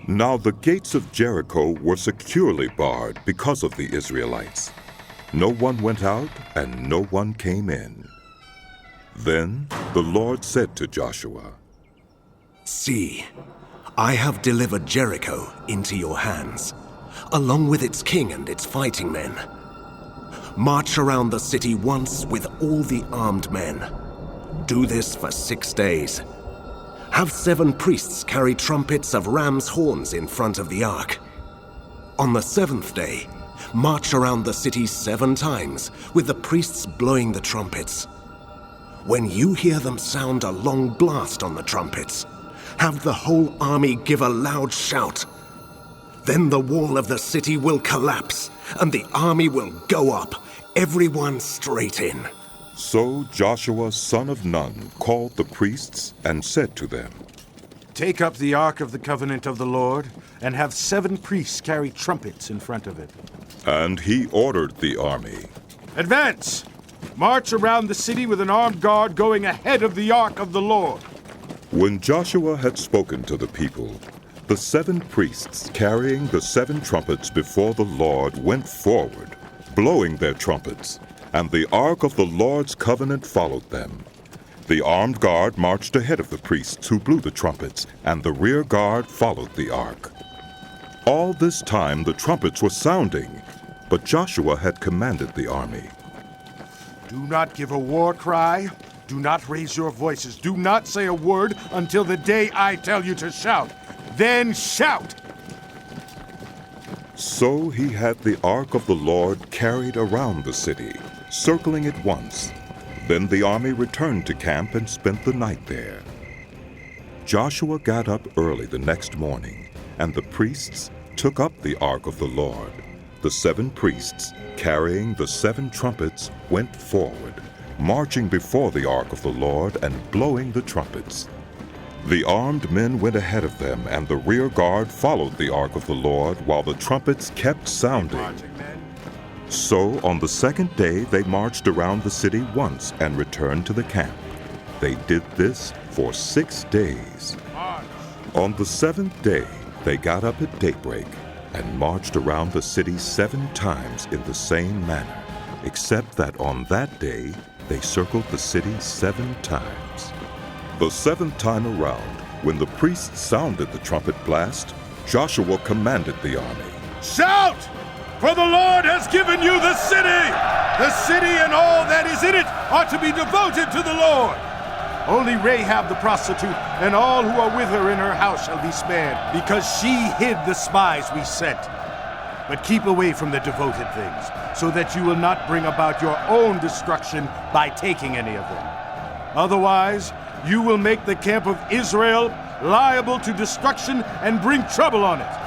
Now the gates of Jericho were securely barred because of the Israelites. No one went out and no one came in. Then the Lord said to Joshua, "See, I have delivered Jericho into your hands, along with its king and its fighting men. March around the city once with all the armed men. Do this for 6 days. Have 7 priests carry trumpets of ram's horns in front of the ark. On the 7th day, march around the city 7 times, with the priests blowing the trumpets. When you hear them sound a long blast on the trumpets, have the whole army give a loud shout. Then the wall of the city will collapse, and the army will go up, everyone straight in." So Joshua son of Nun called the priests and said to them, "Take up the Ark of the Covenant of the Lord, and have 7 priests carry trumpets in front of it." And he ordered the army, "Advance! March around the city with an armed guard going ahead of the Ark of the Lord." When Joshua had spoken to the people, the 7 priests carrying the 7 trumpets before the Lord went forward, blowing their trumpets, and the ark of the Lord's covenant followed them. The armed guard marched ahead of the priests who blew the trumpets, and the rear guard followed the ark. All this time the trumpets were sounding, but Joshua had commanded the army, "Do not give a war cry. Do not raise your voices. Do not say a word until the day I tell you to shout. Then shout!" So he had the ark of the Lord carried around the city, circling it once. Then the army returned to camp and spent the night there. Joshua got up early the next morning, and the priests took up the ark of the Lord. The 7 priests, carrying the 7 trumpets, went forward, marching before the ark of the Lord and blowing the trumpets. The armed men went ahead of them, and the rear guard followed the ark of the Lord while the trumpets kept sounding. So on the 2nd day they marched around the city once and returned to the camp. They did this for 6 days. On the 7th day they got up at daybreak and marched around the city 7 times in the same manner, except that on that day they circled the city 7 times. The 7th time around, when the priests sounded the trumpet blast, Joshua commanded the army, "Shout! For the Lord has given you the city! The city and all that is in it are to be devoted to the Lord. Only Rahab the prostitute and all who are with her in her house shall be spared, because she hid the spies we sent. But keep away from the devoted things, so that you will not bring about your own destruction by taking any of them. Otherwise, you will make the camp of Israel liable to destruction and bring trouble on it.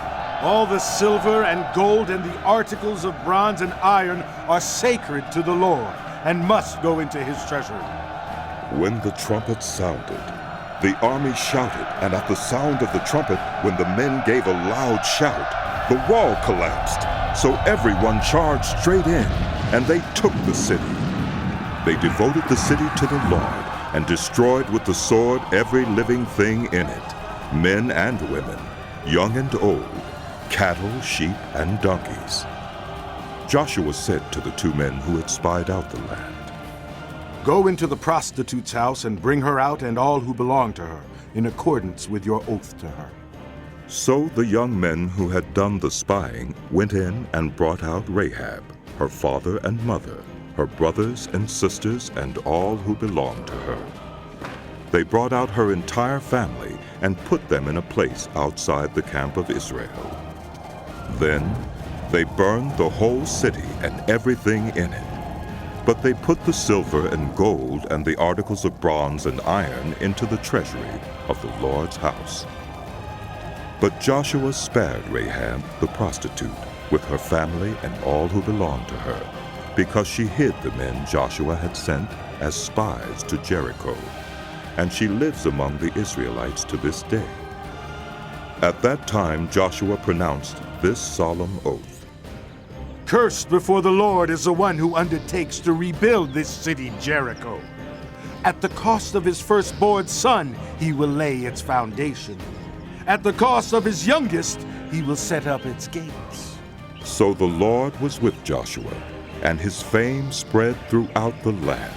All the silver and gold and the articles of bronze and iron are sacred to the Lord and must go into his treasury." When the trumpet sounded, the army shouted, and at the sound of the trumpet, when the men gave a loud shout, the wall collapsed. So everyone charged straight in, and they took the city. They devoted the city to the Lord and destroyed with the sword every living thing in it, men and women, young and old, cattle, sheep, and donkeys. Joshua said to the 2 men who had spied out the land, "Go into the prostitute's house and bring her out and all who belong to her, in accordance with your oath to her." So the young men who had done the spying went in and brought out Rahab, her father and mother, her brothers and sisters, and all who belonged to her. They brought out her entire family and put them in a place outside the camp of Israel. Then they burned the whole city and everything in it. But they put the silver and gold and the articles of bronze and iron into the treasury of the Lord's house. But Joshua spared Rahab the prostitute with her family and all who belonged to her, because she hid the men Joshua had sent as spies to Jericho, and she lives among the Israelites to this day. At that time Joshua pronounced this solemn oath: "Cursed before the Lord is the one who undertakes to rebuild this city Jericho. At the cost of his firstborn son, he will lay its foundation. At the cost of his youngest, he will set up its gates. So the Lord was with Joshua, and his fame spread throughout the land.